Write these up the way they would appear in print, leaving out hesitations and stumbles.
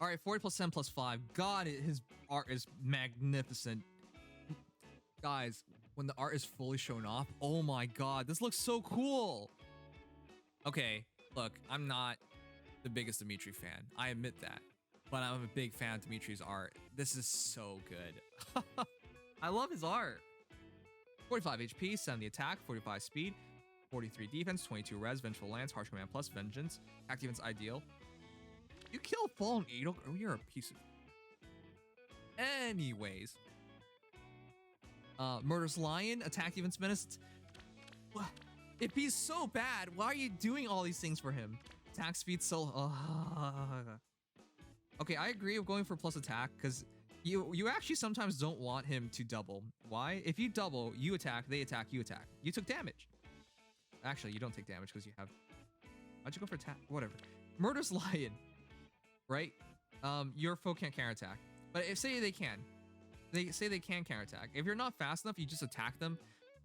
All right, 40 plus 10 plus 5. God, his art is magnificent. Guys, when the art is fully shown off, oh my god, this looks so cool. Okay, look, I'm not the biggest Dimitri fan. I admit that. But I'm a big fan of Dimitri's art. This is so good. I love his art. 45 HP, 70 attack, 45 speed, 43 defense, 22 res, Vengeful Lance, Harsh Command plus Vengeance, attack defense ideal. You kill Fallen Edelgard. Oh, you're a piece of... Anyways. Murderous Lion, attack defense menace. If he's so bad, why are you doing all these things for him? Attack speed so... Okay, I agree with going for plus attack, because you actually sometimes don't want him to double. Why? If you double, you attack, they attack, you attack. You took damage. Actually, you don't take damage because you have... Why'd you go for attack? Whatever. Murderous Lion. Right? Your foe can't counterattack. But if say they can. They say they can counterattack. If you're not fast enough, you just attack them.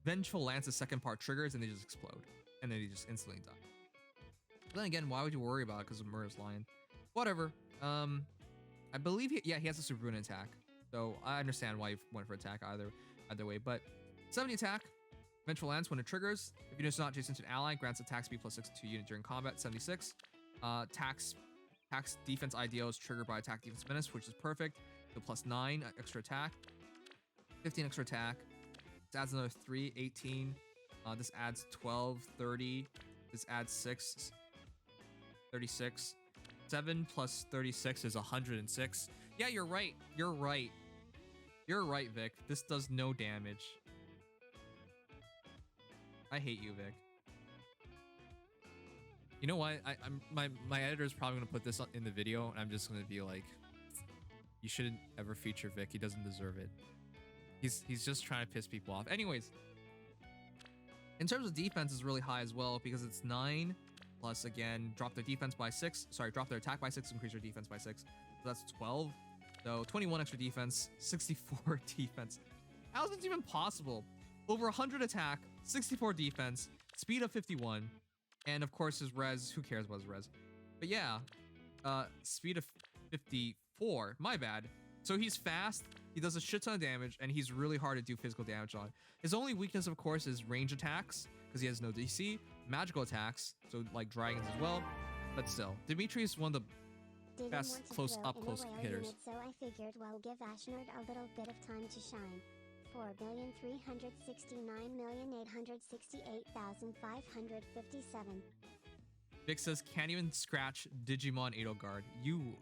Vengeful Lance's second part triggers and they just explode. And then they just instantly die. But then again, why would you worry about it because of Murderous Lion? Whatever. I believe he has a super rune attack. So I understand why you went for attack either way. But 70 attack. Vengeful Lance when it triggers. If unit is not adjacent to an ally, grants attack speed plus 6 to unit during combat. 76. Tax defense ideal is triggered by attack defense menace, which is perfect. So plus 9 extra attack. 15 extra attack. This adds another 3, 18. This adds 12, 30. This adds 6, 36. 7 plus 36 is 106. Yeah, you're right. You're right. You're right, Vic. This does no damage. I hate you, Vic. You know what? My editor is probably gonna put this in the video, and I'm just gonna be like, you shouldn't ever feature Vic. He doesn't deserve it. He's just trying to piss people off. Anyways, in terms of defense, is really high as well because it's 9 plus again drop their defense by 6. Sorry, drop their attack by 6, increase their defense by 6. So that's 12. So 21 extra defense, 64 defense. How is this even possible? Over 100 attack, 64 defense, speed of 51. And of course his res, who cares about his res? But yeah, speed of 54, my bad. So he's fast, he does a shit ton of damage, and he's really hard to do physical damage on. His only weakness, of course, is range attacks, because he has no DC, magical attacks, so like dragons as well, but still. Dimitri is one of the best close hitters. Unit, so I figured we'll give Ashnard a little bit of time to shine. 4,369,868,557. Vic says, can't even scratch Digimon Edelgard. You...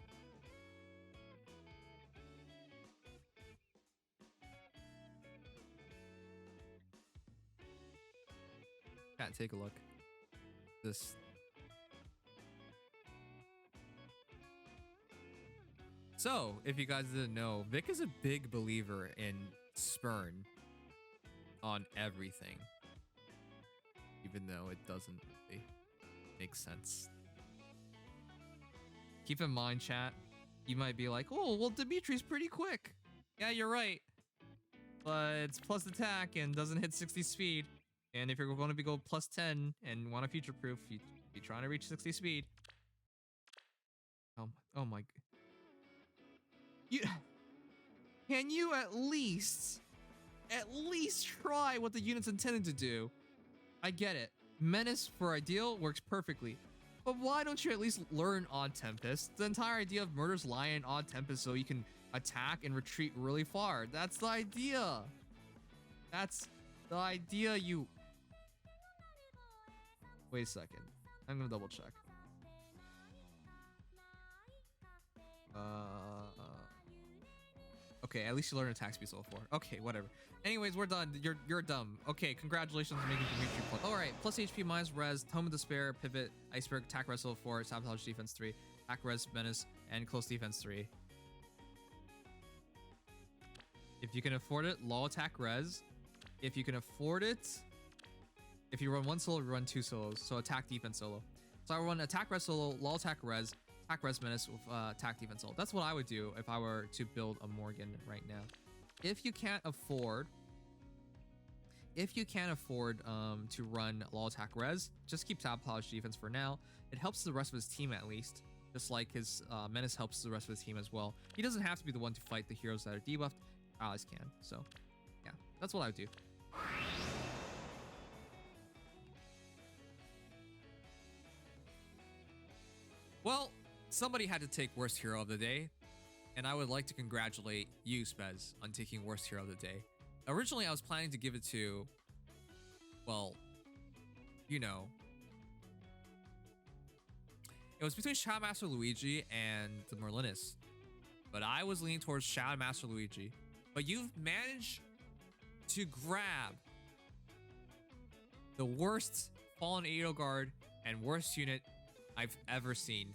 Can't take a look. This... So, if you guys didn't know, Vic is a big believer in Spurn on everything, even though it doesn't really make sense. Keep in mind, chat, you might be like, oh, well, Dimitri's pretty quick. Yeah, you're right. But it's plus attack and doesn't hit 60 speed. And if you're going to go plus 10 and want a future proof, you're trying to reach 60 speed. Oh my. Can you at least try what the unit's intended to do? I get it. Menace for ideal works perfectly. But why don't you at least learn Odd Tempest? The entire idea of Murderous Lion, Odd Tempest, so you can attack and retreat really far. That's the idea. That's the idea, you... Wait a second. I'm gonna double check. Okay, at least you learned attack speed level 4. Okay, whatever. Anyways, we're done. You're dumb. Okay, congratulations on making Dimitri plus. Alright, plus HP, minus res, Tome of Despair, Pivot, Iceberg, attack res level 4, sabotage defense 3, attack res menace, and close defense 3. If you can afford it, low attack res. If you can afford it, if you run one solo, you run 2 solos. So attack defense solo. So I run attack res solo, low attack res menace with attack defense solo. That's what I would do if I were to build a Morgan right now. If you can't afford to run low attack res, just keep sabotage defense for now. It helps the rest of his team at least. Just like his menace helps the rest of the team as well. He doesn't have to be the one to fight the heroes that are debuffed. Allies can. So, yeah, that's what I would do. Well, somebody had to take worst hero of the day, and I would like to congratulate you, Spez, on taking worst hero of the day. Originally, I was planning to give it to, well, you know, it was between Shadow Master Luigi and the Merlinus, but I was leaning towards Shadow Master Luigi. But you've managed to grab the worst Fallen Edelgard and worst unit I've ever seen.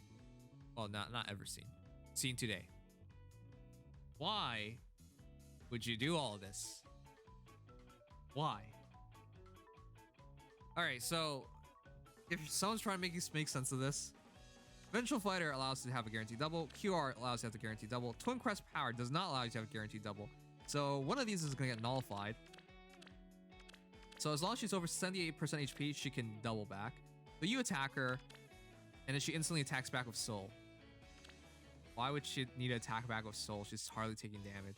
Well, not ever seen. Seen today. Why would you do all of this? Why? Alright, so if someone's trying to make sense of this, Vengeful Fighter allows you to have a guaranteed double. QR allows you to have a guaranteed double. Twin Crest Power does not allow you to have a guaranteed double. So one of these is going to get nullified. So as long as she's over 78% HP, she can double back. But you attack her, and then she instantly attacks back with Soul. Why would she need to attack back with Soul? She's hardly taking damage.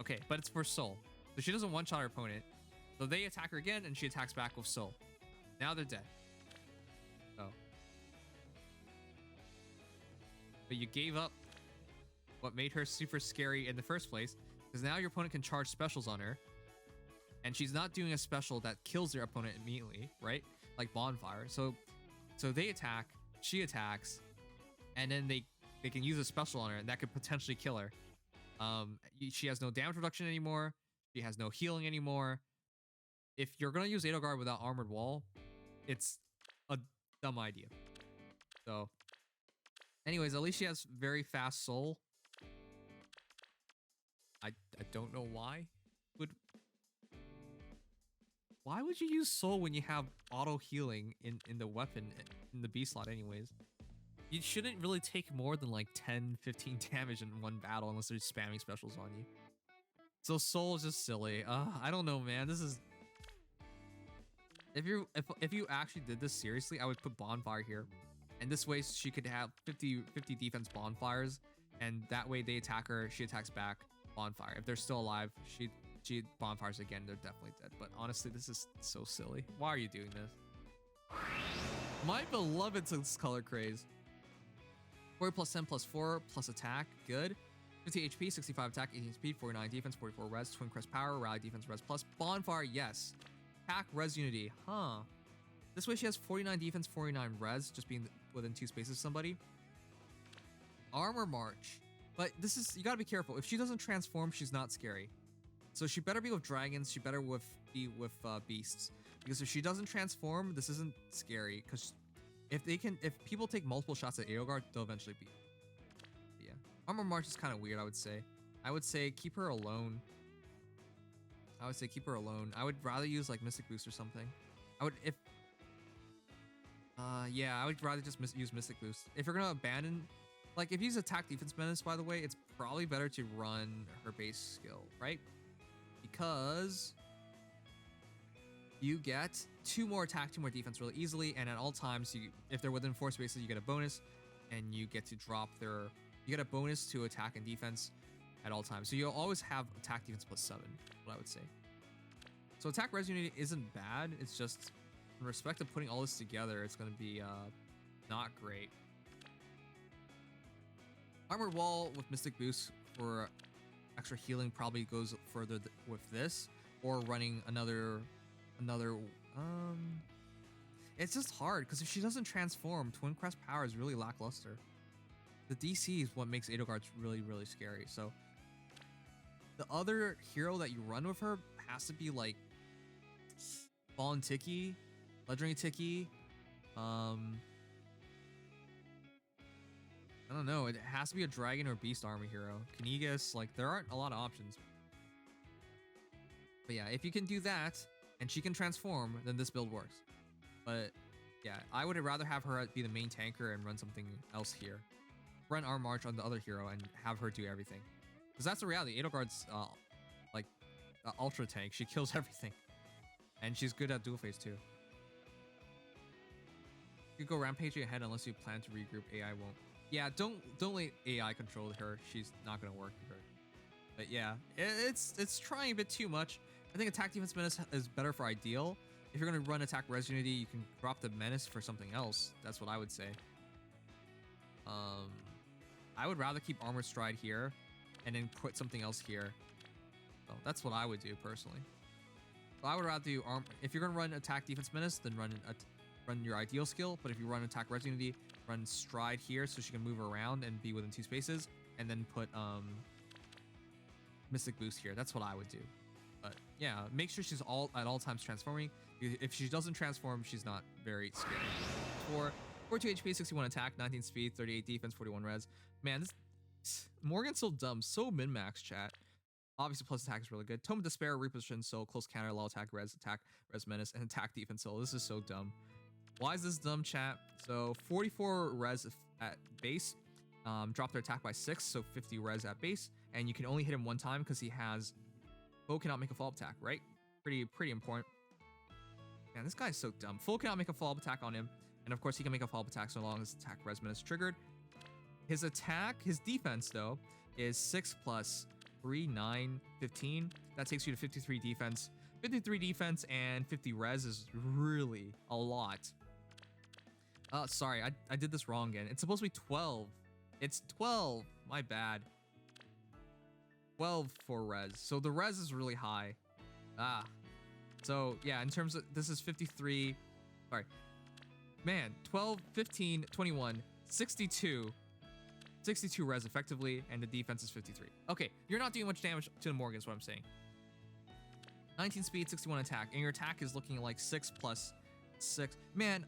Okay, but it's for Soul. So she doesn't one-shot her opponent. So they attack her again, and she attacks back with Soul. Now they're dead. So. But you gave up what made her super scary in the first place, because now your opponent can charge specials on her, and she's not doing a special that kills their opponent immediately, right? Like Bonfire. So they attack, she attacks, and then they can use a special on her, and that could potentially kill her. She has no damage reduction anymore. She has no healing anymore. If you're gonna use Edelgard without Armored Wall, it's a dumb idea. So, anyways, at least she has very fast Soul. I don't know why. Why would you use Soul when you have auto healing in the weapon in the B slot anyways? You shouldn't really take more than like 10-15 damage in one battle unless they're spamming specials on you. So Soul is just silly. I don't know, man. This is, if you actually did this seriously, I would put Bonfire here. And this way she could have 50 defense Bonfires, and that way they attack her, she attacks back, Bonfire. If they're still alive, she Bonfires again, they're definitely dead. But honestly, this is so silly. Why are you doing this? My beloved color craze. 4 plus 10 plus 4 plus attack, good. 50 HP, 65 attack, 18 speed, 49 defense, 44 res, Twin Crest Power, rally defense, res plus, Bonfire, yes. Attack, res unity, huh. This way she has 49 defense, 49 res, just being within 2 spaces of somebody. Armor March. But this is, you gotta be careful. If she doesn't transform, she's not scary. So she better be with dragons, she better be with beasts. Because if she doesn't transform, this isn't scary. Because if people take multiple shots at Edelgard, they'll eventually beat. But yeah. Armor March is kind of weird, I would say. I would say keep her alone. I would rather use like Mystic Boost or something. Yeah, I would rather just use Mystic Boost. If you're gonna abandon, like if you use attack defense menace, by the way, it's probably better to run her base skill, right? Because you get 2 more attack, 2 more defense really easily, and at all times, if they're within 4 spaces, you get a bonus, and you get to drop you get a bonus to attack and defense at all times. So you'll always have attack defense plus 7, what I would say. So attack res unity isn't bad, it's just in respect of putting all this together, it's going to be not great. Armored Wall with Mystic Boost for extra healing probably goes further with this, or running another it's just hard because if she doesn't transform, Twin Crest Power is really lackluster. The DC is what makes Edelgard really, really scary. So the other hero that you run with her has to be like Fallen Tiki, Legendary Tiki, I don't know, it has to be a dragon or beast army hero. Kanigas, like there aren't a lot of options. But yeah, if you can do that and she can transform, then this build works. But yeah, I would rather have her be the main tanker and run something else here. Run Arm March on the other hero and have her do everything. Because that's the reality. Edelgard's like ultra tank. She kills everything. And she's good at dual phase too. You go rampaging ahead unless you plan to regroup. AI won't. Yeah, don't let AI control her. She's not gonna work for her. But yeah, it's trying a bit too much. I think attack defense menace is better for ideal. If you're gonna run attack res unity, you can drop the menace for something else. That's what I would say. I would rather keep armor stride here, and then put something else here. So that's what I would do personally. So I would rather do if you're gonna run attack defense menace, then run your ideal skill. But if you run attack res unity, run stride here so she can move around and be within 2 spaces, and then put mystic boost here. That's what I would do. But yeah, make sure she's at all times transforming. If she doesn't transform, she's not very scary. 42 HP, 61 attack, 19 speed, 38 defense, 41 res. Man, this Morgan's so dumb. So min-max, chat. Obviously, plus attack is really good. Tome of Despair, reposition soul, close counter, low attack, res menace, and attack defense soul. This is so dumb. Why is this dumb, chat? So 44 res at base. Drop their attack by 6, so 50 res at base. And you can only hit him 1 time because he has foe cannot make a follow-up attack, right? Pretty important. Man, this guy's so dumb. Foe cannot make a follow-up attack on him. And of course, he can make a follow-up attack so long as attack res menace triggered. His defense, though, is 6 plus 3, 9, 15. That takes you to 53 defense. 53 defense and 50 res is really a lot. Sorry, I did this wrong again. It's supposed to be 12. It's 12. My bad. 12 for res. So the res is really high. So yeah, in terms of, this is 53. Sorry. Man, 12, 15, 21, 62. 62 res effectively, and the defense is 53. Okay, you're not doing much damage to the Morgan is what I'm saying. 19 speed, 61 attack, and your attack is looking like 6 plus 6. Man,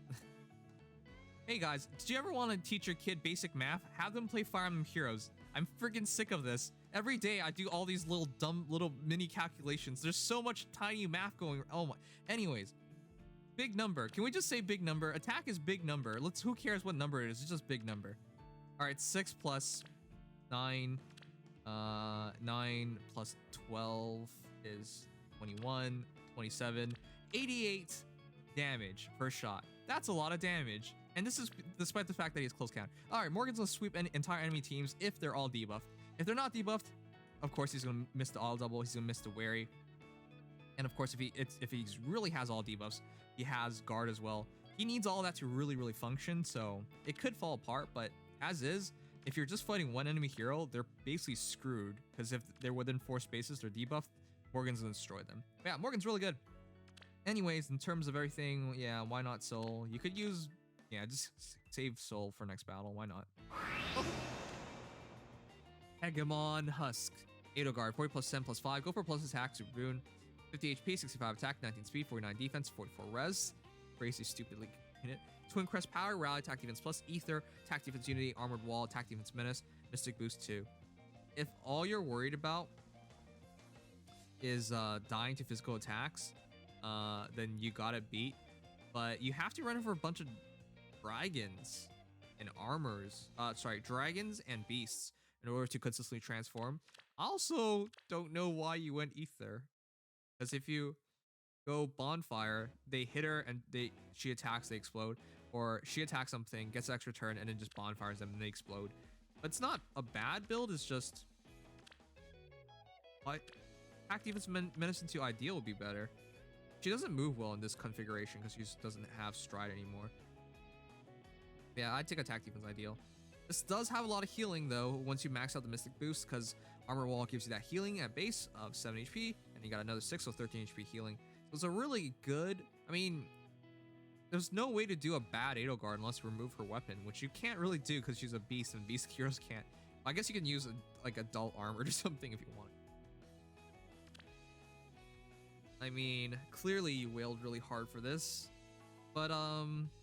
hey guys, did you ever want to teach your kid basic math? Have them play Fire Emblem Heroes. I'm freaking sick of this. Every day I do all these little dumb little mini calculations. There's so much tiny math going. Oh my. Anyways, big number. Can we just say big number? Attack is big number. Who cares what number it is? It's just big number. All right, 6 plus 9. 9 plus 12 is 21, 27, 88 damage per shot. That's a lot of damage. And this is despite the fact that he has close count. All right, Morgan's gonna sweep entire enemy teams if they're all debuffed. If they're not debuffed, of course he's gonna miss the auto double. He's gonna miss the wary. And of course, if he really has all debuffs, he has guard as well. He needs all that to really function. So it could fall apart, but as is, if you're just fighting one enemy hero, they're basically screwed because if they're within 4 spaces, they're debuffed. Morgan's gonna destroy them. But yeah, Morgan's really good. Anyways, in terms of everything, yeah, why not soul? You could use, yeah, just save soul for next battle. Why not? Oh. Hegemon Husk. Edelgard, 40 plus 10 plus 5. Go for plus attack, super boon. 50 HP, 65 attack, 19 speed, 49 defense, 44 res. Crazy stupidly hit it. Twin Crest Power, Rally, Attack Defense Plus, Ether, Attack Defense Unity, Armored Wall, Attack Defense Menace, Mystic Boost 2. If all you're worried about is dying to physical attacks, then you got it beat. But you have to run for a bunch of dragons and armors. Dragons and beasts in order to consistently transform. I also don't know why you went Ether. Because if you go Bonfire, they hit her and she attacks, they explode. Or she attacks something, gets extra turn, and then just bonfires them and they explode. But it's not a bad build, it's just... What? Attack Defense Menace into Ideal would be better. She doesn't move well in this configuration because she just doesn't have Stride anymore. Yeah, I'd take Attack Defense Ideal. This does have a lot of healing though once you max out the Mystic Boost because Armor Wall gives you that healing at base of 7 HP and you got another 6, so 13 HP healing. So it's a really good... I mean, there's no way to do a bad Edelgard unless you remove her weapon, which you can't really do because she's a beast and beast heroes can't. I guess you can use like adult armored or something if you want. I mean, clearly you wailed really hard for this. But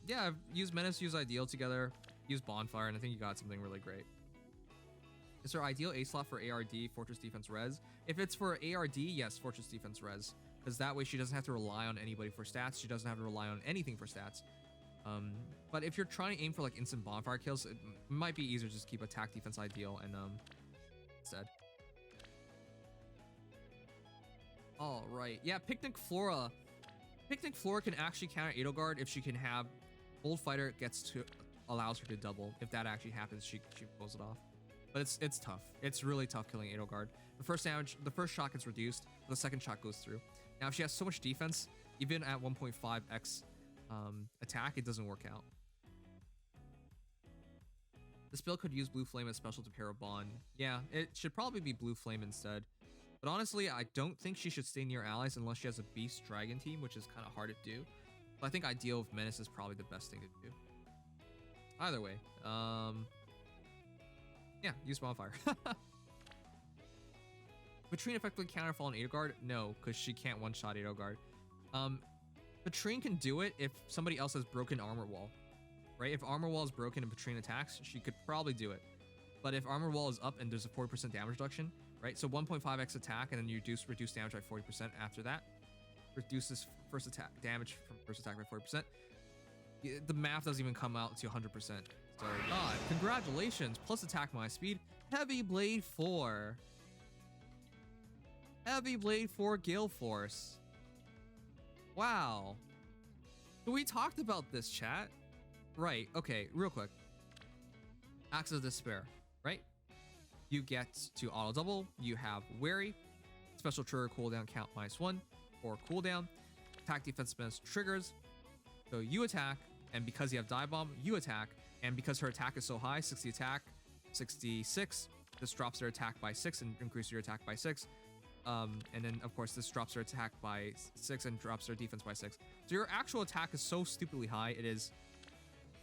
yeah, use Menace, use Ideal together, use Bonfire, and I think you got something really great. Is there Ideal A slot for ARD, Fortress Defense Res? If it's for ARD, yes, Fortress Defense Res. Because that way she doesn't have to rely on anybody for stats. She doesn't have to rely on anything for stats. But if you're trying to aim for like instant bonfire kills, it might be easier to just keep attack defense ideal and instead. All right, yeah, Picnic Flora. Picnic Flora can actually counter Edelgard if she can have Old Fighter allows her to double. If that actually happens, she pulls it off. But it's tough. It's really tough killing Edelgard. The first shot gets reduced, the second shot goes through. Now if she has so much defense, even at 1.5x attack, it doesn't work out. This build could use Blue Flame as special to pair a bond. Yeah, it should probably be Blue Flame instead. But honestly, I don't think she should stay near allies unless she has a Beast Dragon team, which is kind of hard to do. But I think Ideal with Menace is probably the best thing to do. Either way, yeah, use Bonfire. Vitrine effectively counterfall on Edelgard? No, because she can't one-shot Edelgard. Vitrine can do it if somebody else has broken Armor Wall. Right? If Armor Wall is broken and Vitrine attacks, she could probably do it. But if Armor Wall is up and there's a 40% damage reduction, right? So 1.5x attack and then you reduce damage by 40% after that. Reduces first attack damage from first attack by 40%. The math doesn't even come out to 100%. So God, congratulations. Plus attack my speed. Heavy Blade 4. Heavy Blade 4 Gale Force. Wow. So we talked about this, chat. Right, okay, real quick. Axe of Despair, right? You get to auto double, you have Wary, special trigger cooldown count -1, or cooldown, attack defense bonus triggers. So you attack, and because you have Die Bomb, you attack, and because her attack is so high, 60 attack, 66, this drops her attack by 6 and increases your attack by 6. And then of course this drops her attack by 6 and drops her defense by 6. So your actual attack is so stupidly high. It is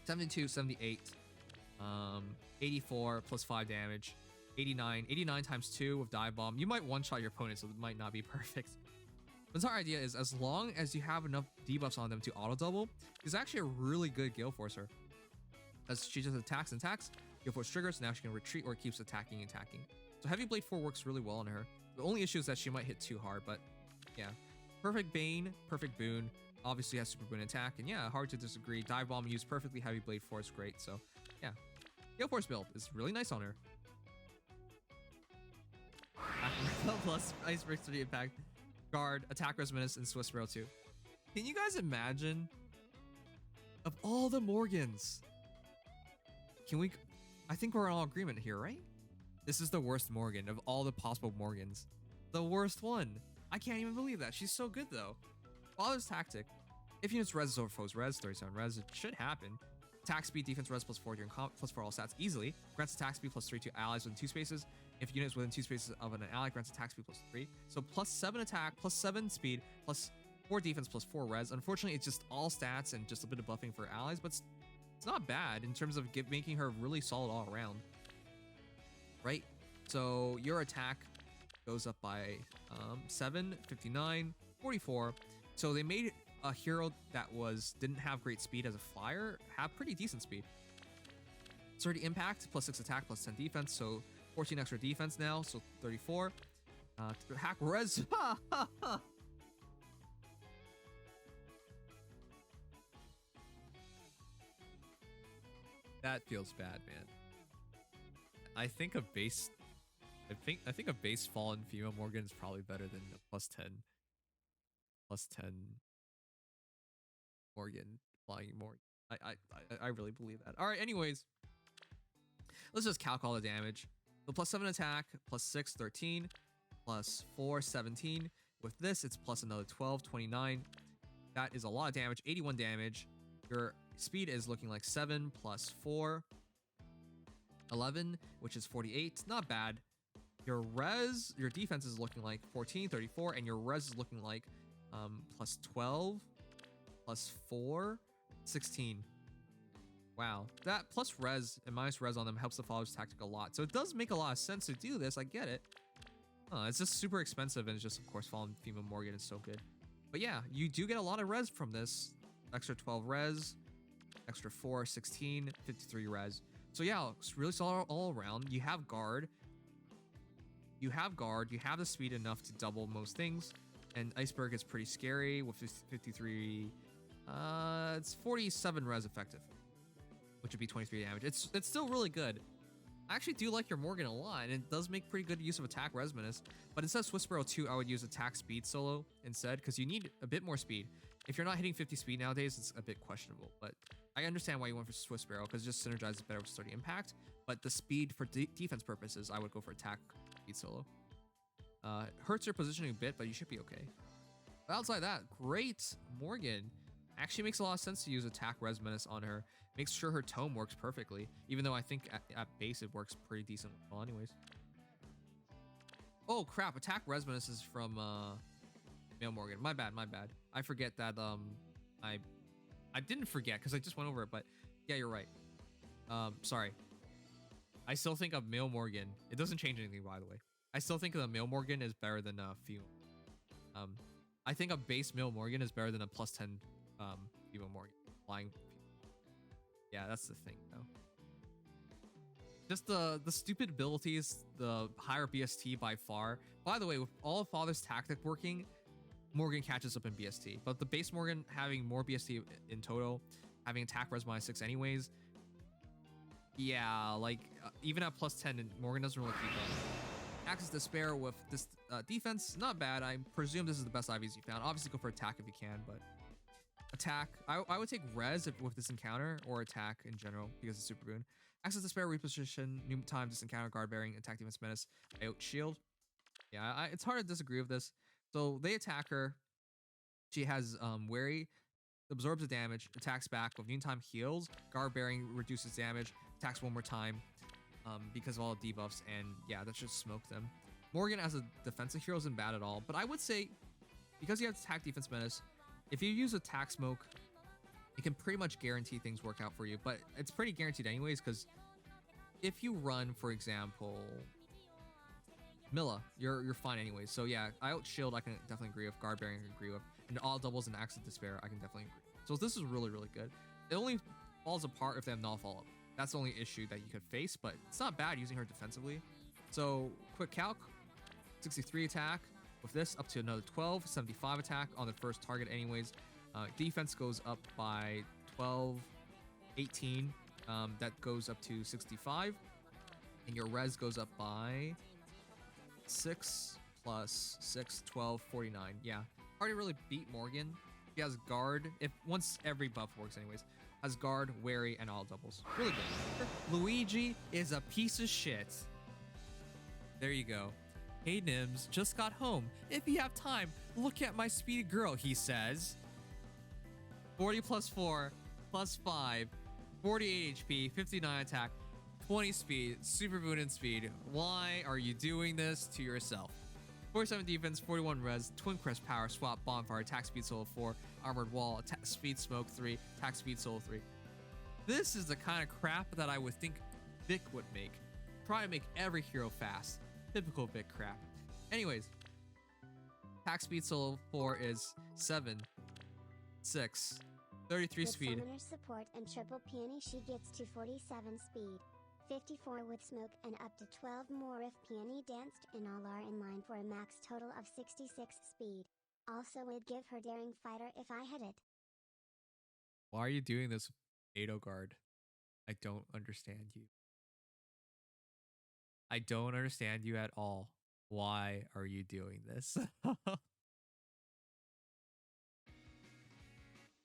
72, 78, 84 plus 5 damage, 89 times 2 with Die Bomb. You might one-shot your opponent, so it might not be perfect. But our idea is as long as you have enough debuffs on them to auto-double, it's actually a really good Gale Forcer. As she just attacks and attacks, Gale Force triggers, now she can retreat or keeps attacking and attacking. So Heavy Blade 4 works really well on her. The only issue is that she might hit too hard, but yeah. Perfect Bane, perfect Boon. Obviously has Super Boon attack, and yeah, hard to disagree. Dive Bomb used perfectly, Heavy Blade 4 is great, so yeah. Gale Force build is really nice on her. Plus Iceberg 3 impact, guard, attack res menace, and Swiss Rail 2. Can you guys imagine? Of all the Morgans, I think we're in all agreement here, right? This is the worst Morgan of all the possible Morgans. The worst one. I can't even believe that. She's so good though. Father's Tactic. If units res over foes res, 37 res, it should happen. Attack speed, defense res +4 during comp, +4 all stats easily. Grants attack speed +3 to allies within 2 spaces. If units within 2 spaces of an ally, grants attack speed +3. So +7 attack, +7 speed, +4 defense, +4 res. Unfortunately, it's just all stats and just a bit of buffing for allies, but it's not bad in terms of making her really solid all around. Right? So your attack goes up by 7, 59, 44. So they made a hero that didn't have great speed as a flyer have pretty decent speed. 30 impact, +6 attack, +10 defense, so 14 extra defense now, so 34. Hack res. That feels bad, man. I think a base fallen female Morgan is probably better than a +10 Morgan flying Morgan. I really believe that. All right, anyways, let's just calc all the damage. So +7 attack, +6, 13, +4, 17. With this, it's plus another 12, 29. That is a lot of damage, 81 damage. Your speed is looking like 7 + 4, 11, which is 48. Not bad. Your defense is looking like 14, 34, and your res is looking like +12, +4, 16. Wow, that plus res and minus res on them helps the Father's Tactic a lot. So it does make a lot of sense to do this. I get it. It's just super expensive, and it's just, of course, fallen female Morgan is so good. But yeah, you do get a lot of res from this. Extra 12 res, extra 4, 16, 53 res. So yeah, it's really solid all around. You have guard. You have the speed enough to double most things. And Iceberg is pretty scary with 53. It's 47 res effective, which would be 23 damage. It's still really good. I actually do like your Morgan a lot, and it does make pretty good use of attack res menace. But instead of Swiss Sparrow 2, I would use attack speed solo instead, because you need a bit more speed. If you're not hitting 50 speed nowadays, it's a bit questionable. But I understand why you went for Swiss Barrel because it just synergizes better with sturdy impact. But the speed for defense purposes, I would go for attack speed solo. Hurts your positioning a bit, but you should be okay. But outside that, great Morgan. Actually makes a lot of sense to use attack res menace on her. Makes sure her tome works perfectly, even though I think at base it works pretty decent well anyways. Oh crap, attack res menace is from Male Morgan. My bad. I forget that I didn't forget because I just went over it, but yeah, you're right. Sorry. I still think of Male Morgan. It doesn't change anything, by the way. I still think the Male Morgan is better than female. I think a base Male Morgan is better than a plus 10 female Morgan. Flying. Yeah, that's the thing, though. Just the stupid abilities, the higher BST by far. By the way, with all of Father's tactic working, Morgan catches up in BST. But the base Morgan having more BST in total, having attack res -6 anyways. Yeah, like even at plus 10, Morgan doesn't really keep up. Access Despair with this defense, not bad. I presume this is the best IVs you found. Obviously go for attack if you can, but attack. I would take res with this encounter or attack in general because it's super boon. Access Despair, reposition, new time, this encounter, guard bearing, attack defense menace, out shield. Yeah, it's hard to disagree with this. So they attack her. She has wary, absorbs the damage, attacks back with noontime heals, guard bearing reduces damage, attacks one more time because of all the debuffs, and yeah, that should smoke them. Morgan as a defensive hero isn't bad at all, but I would say because you have attack defense menace, if you use attack smoke, it can pretty much guarantee things work out for you, but it's pretty guaranteed anyways because if you run, for example, Milla, you're fine anyways. So yeah, I out shield I can definitely agree with, guard bearing I can agree with, and all doubles and access despair I can definitely agree. So this is really good. It only falls apart if they have null follow-up. That's the only issue that you could face, but it's not bad using her defensively. So quick calc, 63 attack with this up to another 12, 75 attack on the first target anyways. Defense goes up by 12, 18. That goes up to 65, and your res goes up by 6 plus 6, 12, 49. Yeah, hard to really beat Morgan. He has guard, if once every buff works anyways. Has guard, wary, and all doubles. Really good. Luigi is a piece of shit. There you go. Hey Nims, just got home. If you have time, look at my speedy girl, he says. 40 plus 4 plus 5, 48 HP, 59 attack, 20 speed, super boon in speed. Why are you doing this to yourself? 47 defense, 41 res, twin crest power, swap, bonfire, attack speed solo 4, armored wall, attack speed smoke 3, attack speed solo 3. This is the kind of crap that I would think Vic would make. Try to make every hero fast. Typical Vic crap. Anyways, attack speed solo 4 is 7, 6, 33 with speed. summoner support and triple peony she gets to 47 speed. 54 with smoke and up to 12 more if peony danced, and all are in line for a max total of 66 speed. Also would give her daring fighter if I had it. Why are you doing this, Edelgard? I don't understand you. I don't understand you at all. Why are you doing this?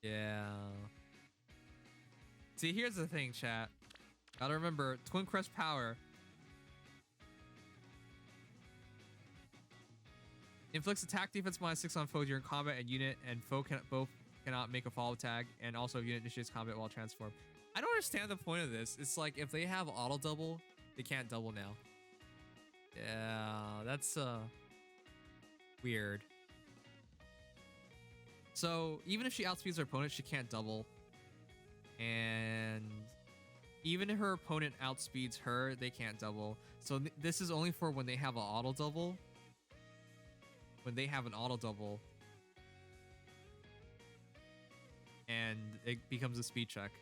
Yeah. See, here's the thing, chat. Gotta remember, Twin Crest Power inflicts attack defense -6 on foes you're in combat and unit, and both cannot make a follow tag, and also unit initiates combat while transformed. I don't understand the point of this. It's like if they have auto double, they can't double now. Yeah, that's weird. So even if she outspeeds her opponent, she can't double. And even if her opponent outspeeds her, they can't double. So this is only for when they have an auto double. When they have an auto double. And it becomes a speed check.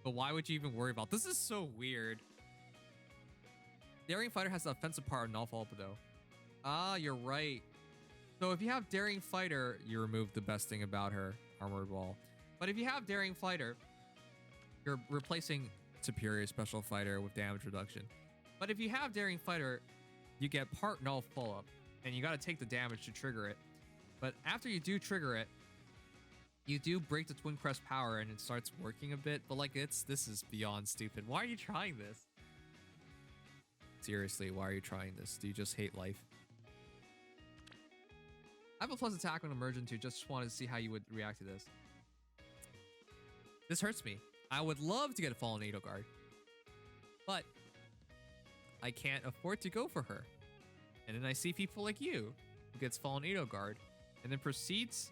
But why would you even worry about this? Is so weird. Daring Fighter has the offensive part of null follow-up though. Ah, you're right. So if you have Daring Fighter, you remove the best thing about her, Armored Wall. But if you have Daring Fighter, you're replacing Superior Special Fighter with damage reduction. But if you have Daring Fighter, you get part null follow-up, and you gotta take the damage to trigger it. But after you do trigger it, You do break the Twin Crest power and it starts working a bit, but like this is beyond stupid. Why are you trying this? Seriously, why are you trying this? Do you just hate life? I have a plus attack on Emergent too, just wanted to see how you would react to this. This hurts me. I would love to get a Fallen Edelgard, but I can't afford to go for her. And then I see people like you who gets Fallen Edelgard and then proceeds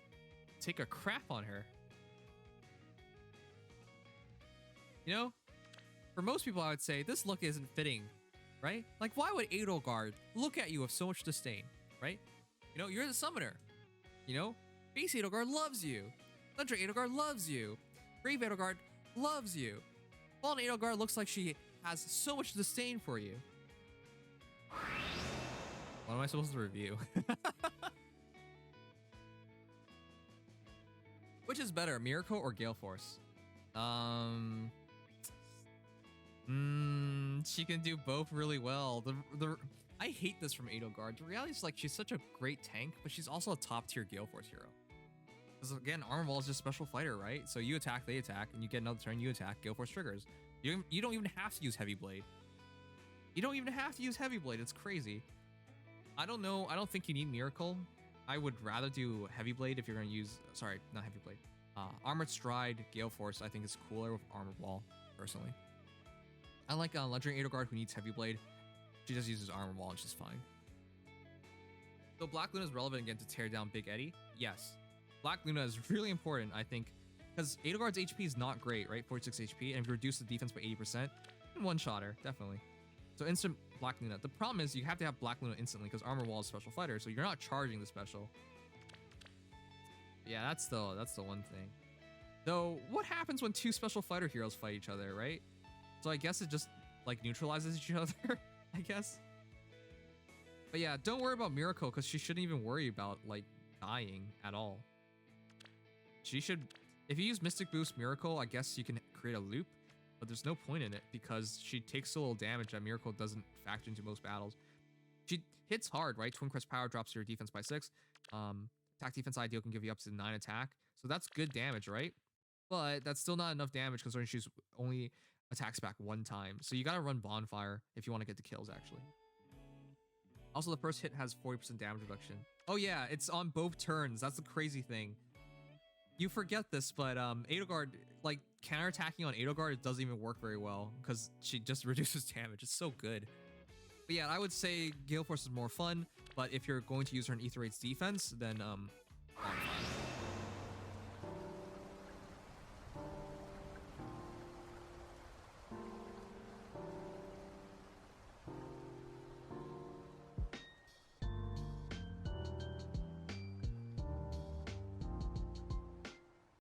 to take a crap on her. You know, for most people I would say this look isn't fitting, right? Like why would Edelgard look at you with so much disdain, right? You know, you're the summoner. You know, base Edelgard loves you. Legendary Edelgard loves you. Brave Edelgard loves you. Fallen Edelgard looks like she has so much disdain for you. What am I supposed to review? Which is better, Miracle or Gale Force? She can do both really well. I hate this from Edelgard. The reality is like she's such a great tank, but she's also a top tier Gale Force hero. Because again, Armor Wall is just special fighter, right? So you attack, they attack, and you get another turn, you attack, Gale Force triggers. You don't even have to use Heavy Blade. You don't even have to use Heavy Blade. It's crazy. I don't know. I don't think you need Miracle. I would rather do Heavy Blade if you're going to use... Sorry, not Heavy Blade. Armored Stride, Gale Force, I think is cooler with Armored Wall, personally. I like Legendary Edelgard who needs Heavy Blade. She just uses Armored Wall and she's fine. So Black Luna is relevant again to tear down Big Eddie? Yes. Black Luna is really important, I think, because Edelgard's HP is not great, right? 46 HP, and if you reduce the defense by 80%, and one-shotter, definitely. So instant Black Luna. The problem is you have to have Black Luna instantly because Armor Wall is special fighter, so you're not charging the special. Yeah, that's the one thing. Though, what happens when two special fighter heroes fight each other, right? So I guess it just like neutralizes each other, I guess. But yeah, don't worry about Miracle because she shouldn't even worry about like dying at all. She should, if you use Mystic Boost Miracle, I guess you can create a loop, but there's no point in it because she takes so little damage that Miracle doesn't factor into most battles. She hits hard, right? Twin Crest Power drops your defense by 6. Attack defense ideal can give you up to 9 attack. So that's good damage, right? But that's still not enough damage considering she's only attacks back 1 time. So you gotta run Bonfire if you want to get the kills, actually. Also, the first hit has 40% damage reduction. Oh yeah, it's on both turns. That's the crazy thing. You forget this, but Edelgard, like, counterattacking on Edelgard, it doesn't even work very well because she just reduces damage. It's so good. But yeah, I would say Gale Force is more fun, but if you're going to use her in Ether Raid's defense, then Bonfire.